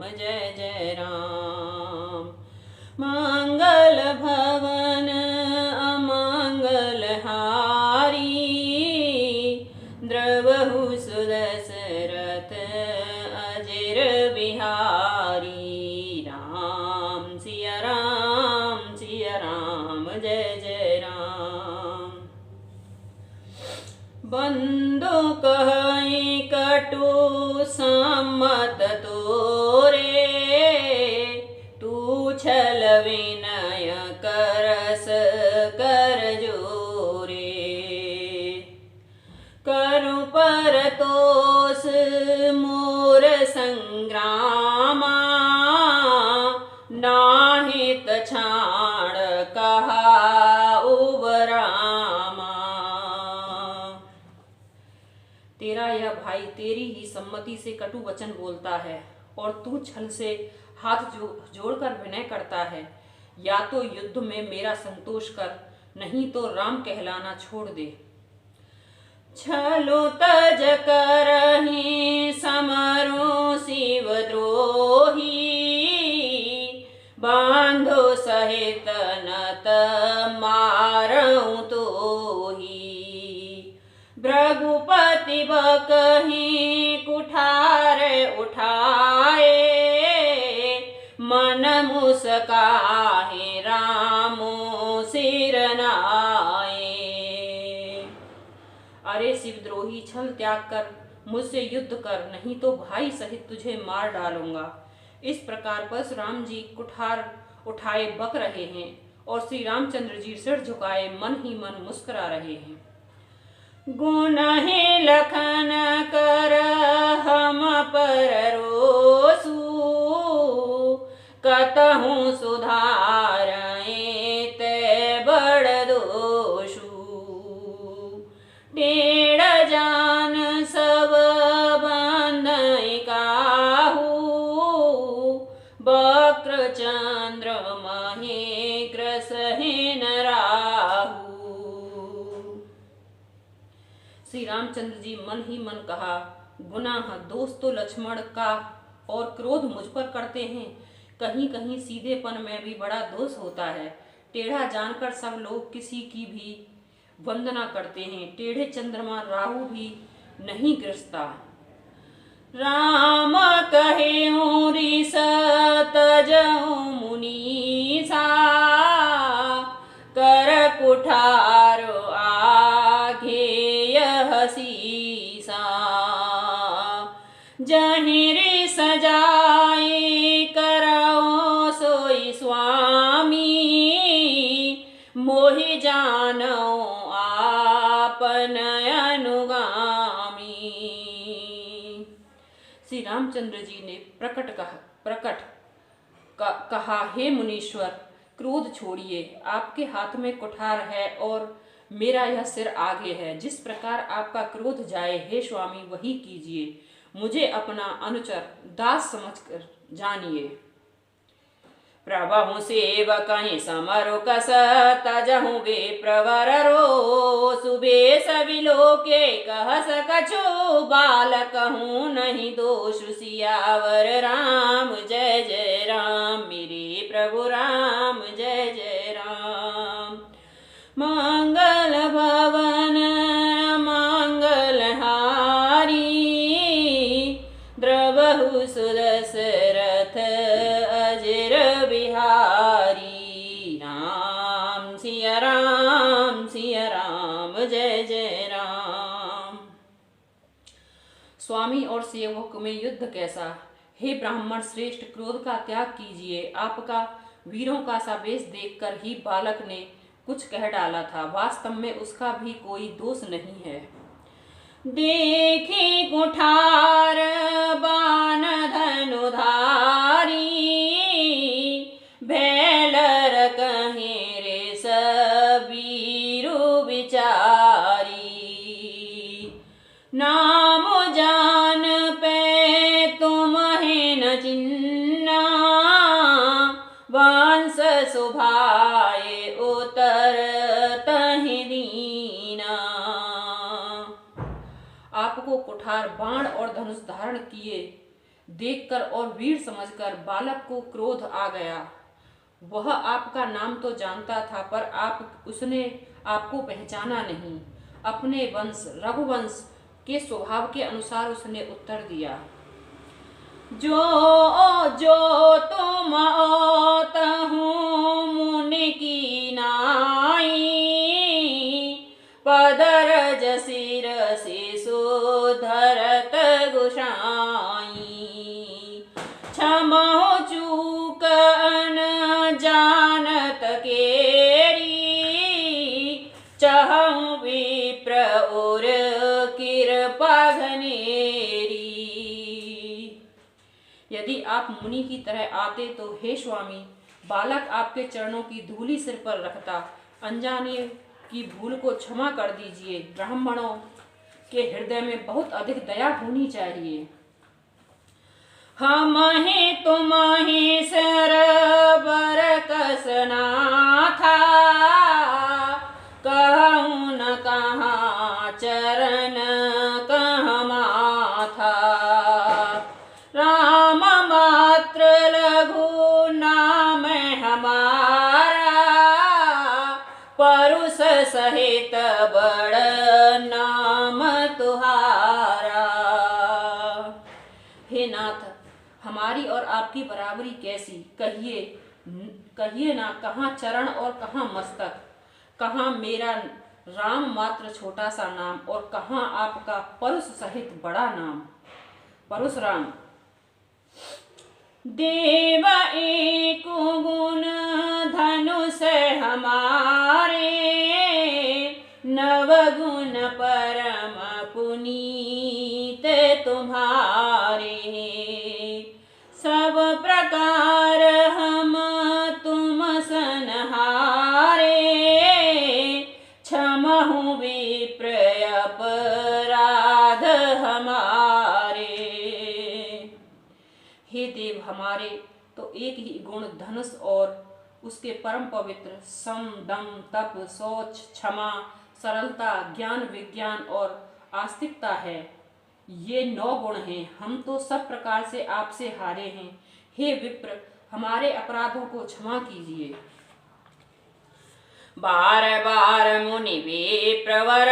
राम जय जय राम। मंगल भवन अमंगल हारी, द्रवहु सुदशरथ अजिर बिहारी। राम सिया राम जय जय राम। बंधु कहि कटु सम्मत तोरे, तू छल विनय करस कर जोरे। करु परतोष मोर संग्रामा, नाहित छाण कहा उबरामा। तेरा यह भाई तेरी ही सम्मति से कटु वचन बोलता है और तू छल से हाथ जोड़कर विनय करता है। या तो युद्ध में मेरा संतोष कर, नहीं तो राम कहलाना छोड़ दे। छलो तज करहि समरो शिवद्रोही, बांधो सहित नत मारऊ तोही। भृगुपति बकहि कुठार उठाए, मन मुस्काहि रामो सिर नाए। अरे शिवद्रोही, छल त्याग कर मुझसे युद्ध कर, नहीं तो भाई सहित तुझे मार डालूंगा। इस प्रकार परशुराम जी कुठार उठाए बक रहे हैं और श्री रामचंद्र जी सिर झुकाए मन ही मन मुस्कुरा रहे हैं। गुनहि लखन कर हम पर रोसु, कतहु सुधारए ते बड़ दोषु। टेढ़ जान सब बंधइ काहू, वक्र चंद्र महि ग्रसहि न राहु। श्री रामचंद्र जी मन ही मन कहा, गुनाह दोष तो लक्ष्मण का और क्रोध मुझ पर करते हैं। कहीं कहीं सीधेपन में भी बड़ा दोष होता है। टेढ़ा जानकर सब लोग किसी की भी वंदना करते हैं। टेढ़े चंद्रमा राहु भी नहीं ग्रसता। राम कहेउ रिस तजउ मुनीसा, कर कुठारो आघेय हसीसा। जहि रिस जाय करौ सोई स्वामी, मोहि जानौ आपन अनुगामी। श्री रामचंद्र जी ने प्रकट कहा, हे मुनीश्वर, क्रोध छोड़िए। आपके हाथ में कुठार है और मेरा यह सिर आगे है। जिस प्रकार आपका क्रोध जाए हे स्वामी वही कीजिए। मुझे अपना अनुचर दास समझकर जानिए। प्रभु सेवकहि समरु कस, तजहु वे प्रवर रोसु। बेस बिलोके कहस कछु, बालकहु नहीं दोषु। सियावर राम जय जय राम, मेरे प्रभु राम जय जय राम। मंगल भवन मंगल हारी, द्रवहु सुदशरथ अजिर बिहारी। राम सिया राम जय जय राम। स्वामी और सेवक में युद्ध कैसा। हे ब्राह्मण श्रेष्ठ, क्रोध का त्याग कीजिए। आपका वीरों का सा वेश देखकर ही बालक ने कुछ कह डाला था। वास्तव में उसका भी कोई दोष नहीं है। देखी कुठार बान धनुधारी, भेलर कहीं रे सबीरु विचारी। नाम जान पे तुम न चिन्ना, वंश सुभाए उतर तहि दीना। आपको कुठार बाण और धनुष धारण किए देखकर और वीर समझकर बालक को क्रोध आ गया। वह आपका नाम तो जानता था, पर उसने आपको पहचाना नहीं। अपने वंश रघुवंश के स्वभाव के अनुसार उसने उत्तर दिया, जो जो तुम ओतहु मुनि की नाई, पदरज सिर शिशु धरत गुसाई, क्षमहु चूक न जानत केरी, चाहूं विप्र और कृपा घनेरी। यदि आप मुनि की तरह आते तो हे स्वामी, बालक आपके चरणों की धूलि सिर पर रखता। अनजाने की भूल को क्षमा कर दीजिए। ब्राह्मणों के हृदय में बहुत अधिक दया होनी चाहिए। हम ही तुम ही सरबर कसना था, कहूँ न कहाँ चरण कहाँ माथा, राम मात्र लघु नाम हमारा, परुष सहित बड़ नाम तुहारा। हे नाथ, हमारी और आपकी बराबरी कैसी, कहिए ना, कहाँ चरण और कहाँ मस्तक, कहाँ मेरा राम मात्र छोटा सा नाम और कहाँ आपका परुष सहित बड़ा नाम। परशुराम, देव एक गुण धनुष हमारे, नवगुण परम पुनीत तुम्हारे, सब प्रकार हम तुम सनहारे, क्षमहु विप्र अपराध हमारे। हे देव, हमारे तो एक ही गुण धनुष और उसके परम पवित्र सम, दम, तप, शौच, क्षमा, सरलता, ज्ञान, विज्ञान और आस्तिकता है। ये 9 गुण हैं। हम तो सब प्रकार से आपसे हारे हैं। हे विप्र, हमारे अपराधों को क्षमा कीजिए। बार बार मुनि विप्रवर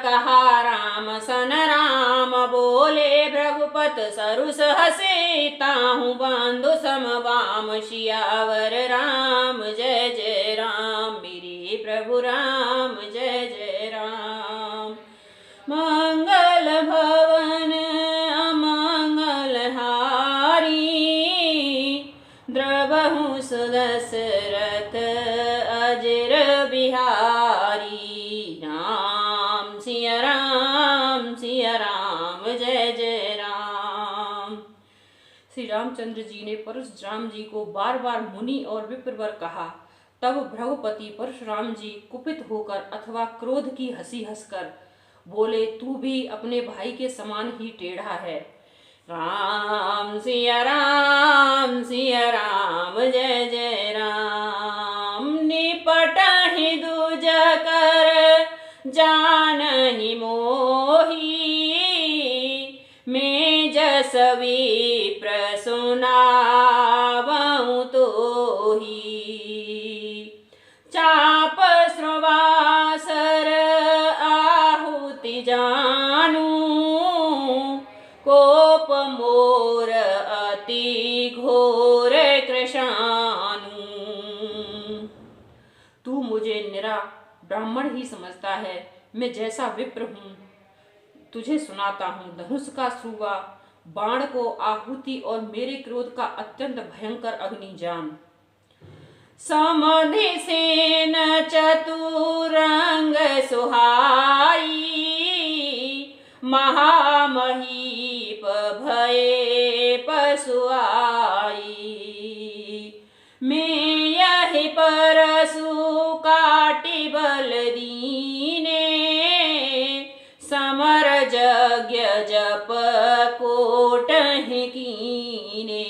कहा, राम सन राम बोले भृगुपत सरुस हसे, ताहु बांधु सम वाम सियावर राम, जय जय राम मेरे प्रभु राम, जय जय राम। मंगल भवन अमंगल हारी, द्रवहु सुदशरथ अजर बिहारी, राम सिया राम जय जय राम। श्री रामचंद्र जी ने परशुराम जी को बार बार मुनि और विप्रवर कहा। तब भृगुपति परशुराम जी कुपित होकर अथवा क्रोध की हंसी हंसकर बोले, तू भी अपने भाई के समान ही टेढ़ा है। राम सिया राम जय जय राम, निपट ही दूज कर जानहि मोही, मैं जस विप्र सुनावऊँ तोही, चाप श्रवासर आहुति जानू, कोप मोर अति घोर कृशानु। तू मुझे निरा ब्राह्मण ही समझता है। मैं जैसा विप्र हूँ तुझे सुनाता हूँ। धनुष का श्रुवा, बाण को आहुति और मेरे क्रोध का अत्यंत भयंकर अग्नि जान। समधि सेन चतुरंग सुहाई, महामहीप भये पशुआई, मैं यही परशु काटि बल दीने, समर यज्ञ जप कोटहि कीने।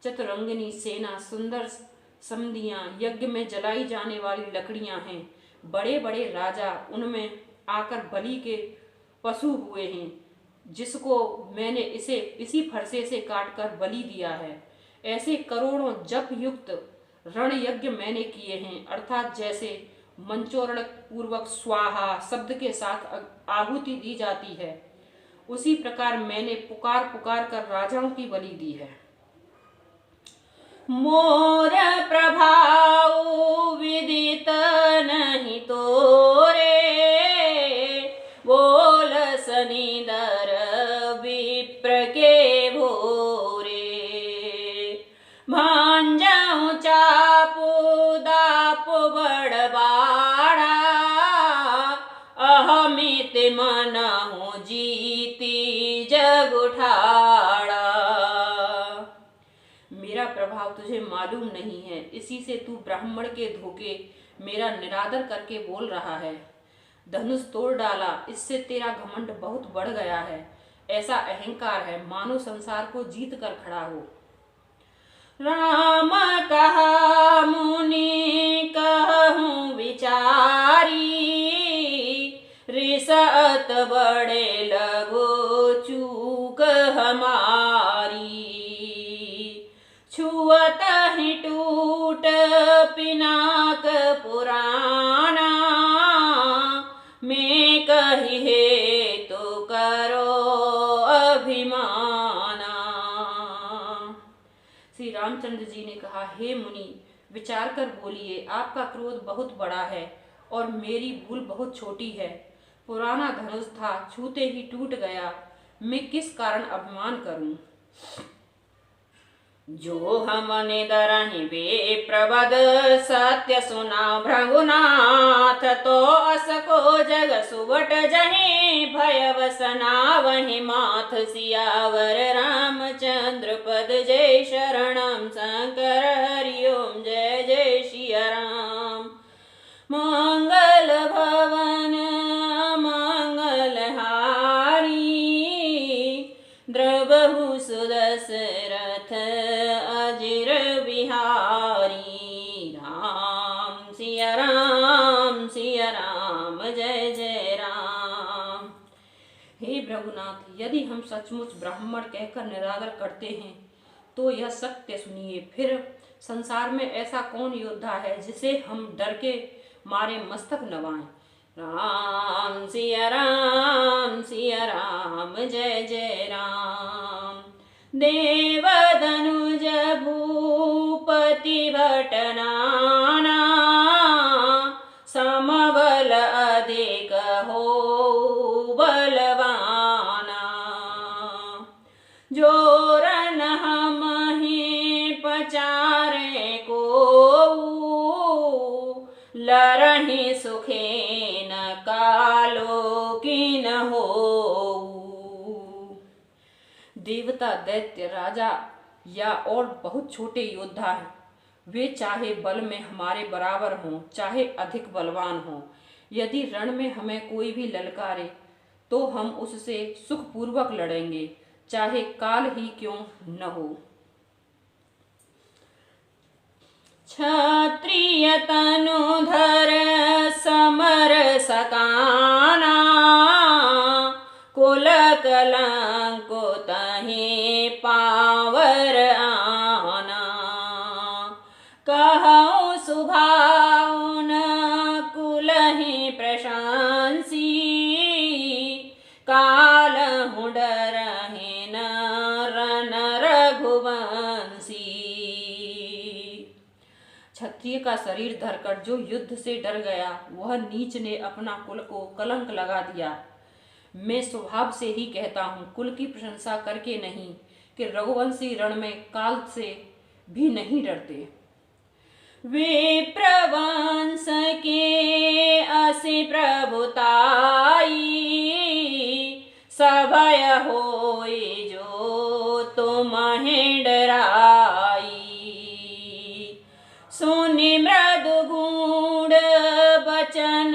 चतुरंगिनी सेना, सुंदर समधियां, यज्ञ में जलाई जाने वाली लकड़ियां हैं। बड़े बड़े राजा उनमें आकर बलि के पशु हुए हैं। जिसको मैंने इसे इसी फरसे से काटकर बलि दिया है। ऐसे करोड़ों जप युक्त रण यज्ञ मैंने किए हैं, अर्थात जैसे मंचोरण पूर्वक स्वाहा शब्द के साथ आहुति दी जाती है, उसी प्रकार मैंने पुकार पुकार कर राजाओं की बलि दी है। मोर प्रभाव विदित नहीं तोरे, बोल सनिदर विप्र के भोरे। भांजाऊ चापू दापु बड़बाड़ा, अहमित मनहु जीती जग उठाड़ा। मेरा प्रभाव तुझे मालूम नहीं है, इसी से तू ब्राह्मण के धोखे मेरा निरादर करके बोल रहा है। धनुष तोड़ डाला, इससे तेरा घमंड बहुत बढ़ गया है। ऐसा अहंकार है मानो संसार को जीत कर खड़ा हो। राम कहा मुनि कहूँ विचारी, रिसत बड़े लगो चूक हमारी। छुअत ही टूट पिनाक पुराना, मैं कही है तो करो अभिमाना। श्री रामचंद्र जी ने कहा, हे मुनि, विचार कर बोलिए, आपका क्रोध बहुत बड़ा है और मेरी भूल बहुत छोटी है। पुराना धनुष था, छूते ही टूट गया, मैं किस कारण अभिमान करूं। जो हमने दरहि वे प्रबद सत्य सुना भृगुनाथ, तो असको जग सुबट जहि भय वसना वहि माथ। सियावर रामचंद्र पद जय शरणम शंकर हरि ओम जय जय सिया राम। मंगल भवन मंगल हारी, द्रवहु सुदशरथ अजिर बिहारी। राम सिया राम जय जय राम। हे भृगुनाथ, यदि हम सचमुच ब्राह्मण कहकर निरादर करते हैं तो यह सत्य सुनिए। फिर संसार में ऐसा कौन योद्धा है जिसे हम डर के मारे मस्तक नवाएं। राम सिया राम जय जय राम। देव धनुज भूपति भटनाना, समबल अधिक हो बलवाना। जोरन हम ही पचारे को, लरहि सुखे न कालो की न हो। देवता, दैत्य, राजा या और बहुत छोटे योद्धा हैं, वे चाहे बल में हमारे बराबर हों चाहे अधिक बलवान हों, यदि रण में हमें कोई भी ललकारे तो हम उससे सुखपूर्वक लड़ेंगे, चाहे काल ही क्यों न हो। क्षत्रिय तनुधर समर सकाना, कुल कलंको तहि पावर आना। कहूँ सुभाउन कुलहि प्रशंसी, काल डरहि नर रघुवंशी। क्षत्रिय का शरीर धरकर जो युद्ध से डर गया, वह नीच ने अपना कुल को कलंक लगा दिया। मैं स्वभाव से ही कहता हूँ, कुल की प्रशंसा करके नहीं, कि रघुवंशी रण में काल से भी नहीं डरते। विप्रवंश के असि प्रभुताई, सभय होई जो तुम्हें डराई। सुनि मृदु गूढ़ बचन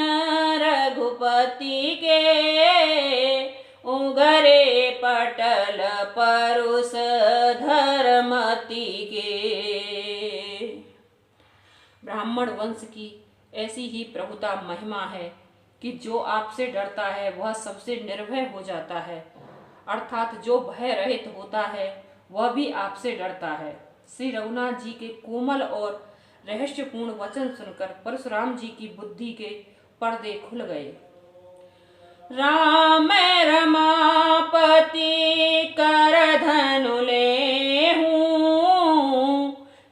रघुपति के, उगरे पटल परुष धर्मति के। ब्राह्मण वंश की ऐसी ही प्रभुता महिमा है कि जो आपसे डरता है वह सबसे निर्भय हो जाता है। अर्थात जो भय रहित होता है वह भी आपसे डरता है। श्री रघुनाथ जी के कोमल और रहस्यपूर्ण वचन सुनकर परशुराम जी की बुद्धि के पर्दे खुल गए। राम रमापति कर धनु लेहूं,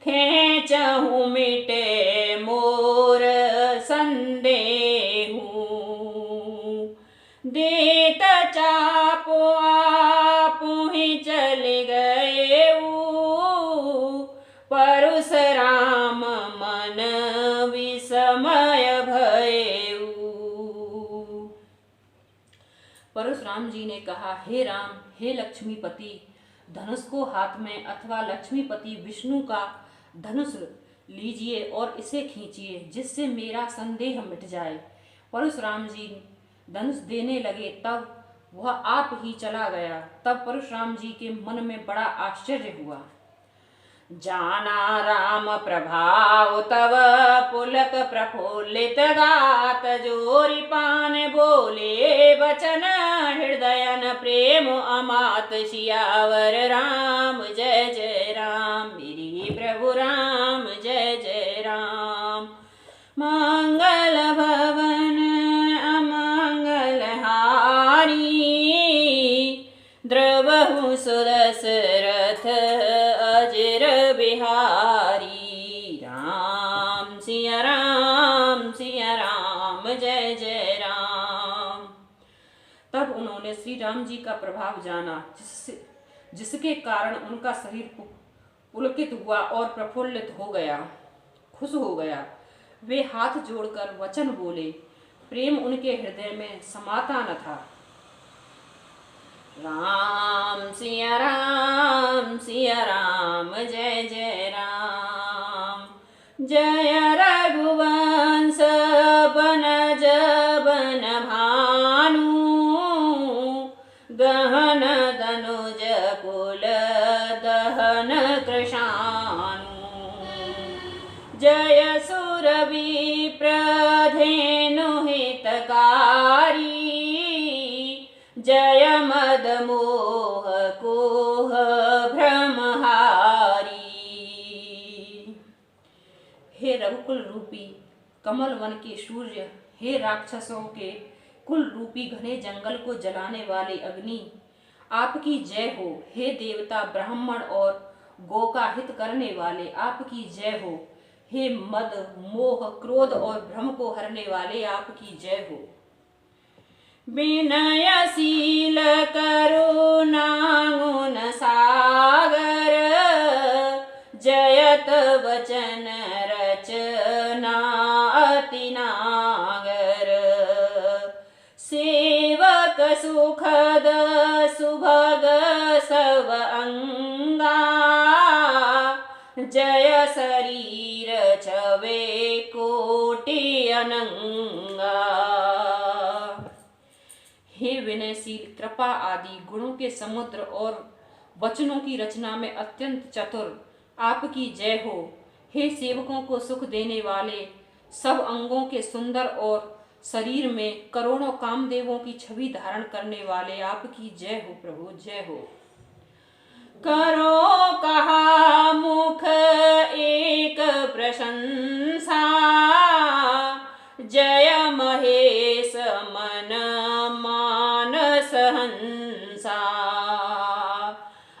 खेचहूं मिटे मोर संदेहूं। देत चापो आपु ही चल गएऊ, परशुराम मन विस्मय भयऊ। परशुराम जी ने कहा, हे राम, हे लक्ष्मीपति, धनुष को हाथ में अथवा लक्ष्मीपति विष्णु का धनुष लीजिए और इसे खींचिए, जिससे मेरा संदेह मिट जाए। परशुराम जी धनुष देने लगे, तब वह आप ही चला गया। तब परशुराम जी के मन में बड़ा आश्चर्य हुआ। जाना राम प्रभाव तव पुलक प्रफुल्लित गात, जोरी पान बोले बचन हृदयन प्रेम अमात। सियावर राम जय जय राम, मेरी प्रभु राम जय जय राम। मंगल भवन अमंगल हारी, द्रवहु सुदशरथ अजर बिहारी। राम सिया राम जय जय राम। तब उन्होंने श्री राम जी का प्रभाव जाना, जिसके कारण उनका शरीर पुलकित हुआ और प्रफुल्लित हो गया, खुश हो गया। वे हाथ जोड़कर वचन बोले, प्रेम उनके हृदय में समाता न था। राम सिया राम जय जय राम। जय रघुवंश बनज बन भानु, गहन दनुज कुल दहन कृशानु। जय सुरभि प्रधेनु हितकारी, जय मद मोह कोह भ्रमहारी। हे रघुकुल रूपी कमल वन के सूर्य, हे राक्षसों के कुल रूपी घने जंगल को जलाने वाले अग्नि, आपकी जय हो। हे देवता ब्राह्मण और गो का हित करने वाले, आपकी जय हो। हे मद मोह क्रोध और भ्रम को हरने वाले, आपकी जय हो। विनयशील करुणा गुण सागर, जयत वचन रचना अति नागर। सेवक सुखद सुभग सब अंगा, जय शरीर छवे कोटि अनंगा। हे विनयशील, कृपा आदि गुणों के समुद्र और वचनों की रचना में अत्यंत चतुर, आपकी जय हो। हे सेवकों को सुख देने वाले, सब अंगों के सुंदर और शरीर में करोड़ों कामदेवों की छवि धारण करने वाले, आपकी जय हो प्रभु, जय हो। करो कहा मुख एक प्रशंसा, जय महेश मन मानस हंसा।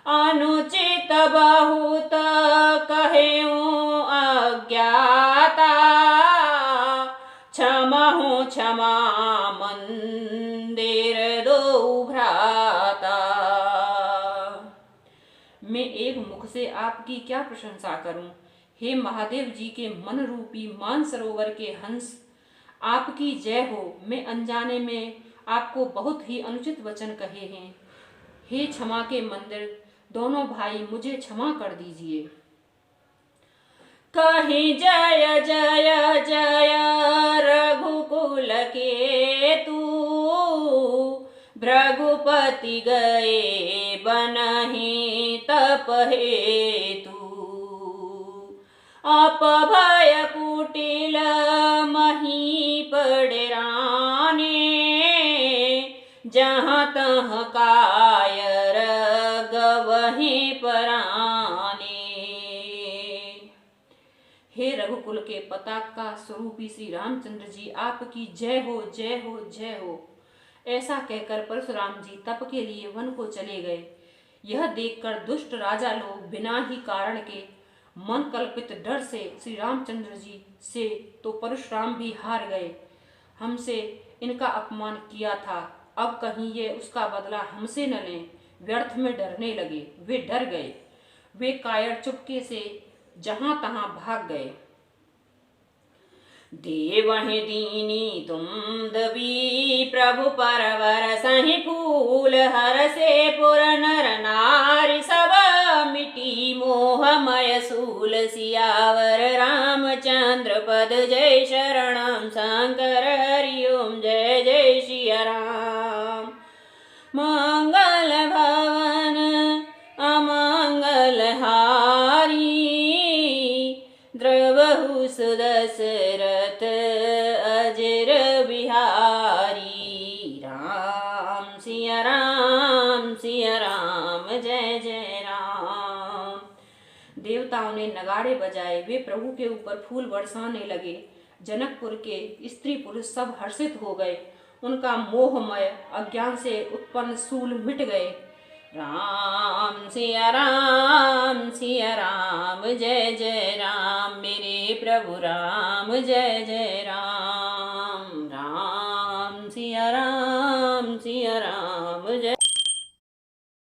अनुचित बहुत कहेऊं अज्ञाता, क्षमहु क्षमा मंदिर दो भ्राता। मैं एक मुख से आपकी क्या प्रशंसा करूं। हे महादेव जी के मन रूपी मानसरोवर के हंस, आपकी जय हो। मैं अनजाने में आपको बहुत ही अनुचित वचन कहे हैं। हे क्षमा के मंदिर दोनों भाई, मुझे क्षमा कर दीजिए। कहीं जय जय जय रघुकुल के तू, भृगुपति गए बनहि तप हेतु। अपभय कुटिल मही पड़े राने, जहाँ तहाँ काय वहीं पराने। हे रघुकुल के पताका स्वरूपी श्री रामचंद्र जी, आपकी जय हो, जय हो, जय हो। ऐसा कहकर परशुराम जी तप के लिए वन को चले गए। यह देखकर दुष्ट राजा लोग बिना ही कारण के मन कल्पित डर से श्री रामचंद्र जी से तो परशुराम भी हार गए। हमसे इनका अपमान किया था, अब कहीं ये उसका बदला हमसे न लें, व्यर्थ में डरने लगे। वे डर गए। वे कायर चुपके से जहां तहां भाग गए। देवहि दीनी तुम दबी, प्रभु परवर सहि फूल, हर से पुर नर नारी, सब मिटी मोहमय सूल। सियावर रामचंद्र पद, जय शरणम शंकर हरि ओम, जय जय सिया राम। मंगल भवन अमंगल हारी, द्रवहु सुदशरथ अजर बिहारी। राम सिया राम, सिया राम, जय जय राम। देवताओं ने नगाड़े बजाए, वे प्रभु के ऊपर फूल बरसाने लगे। जनकपुर के स्त्री पुरुष सब हर्षित हो गए। उनका मोहमय अज्ञान से उत्पन्न सूल मिट गए। राम सिया राम, सिया राम, जय जय राम, मेरे प्रभु राम, जय जय राम।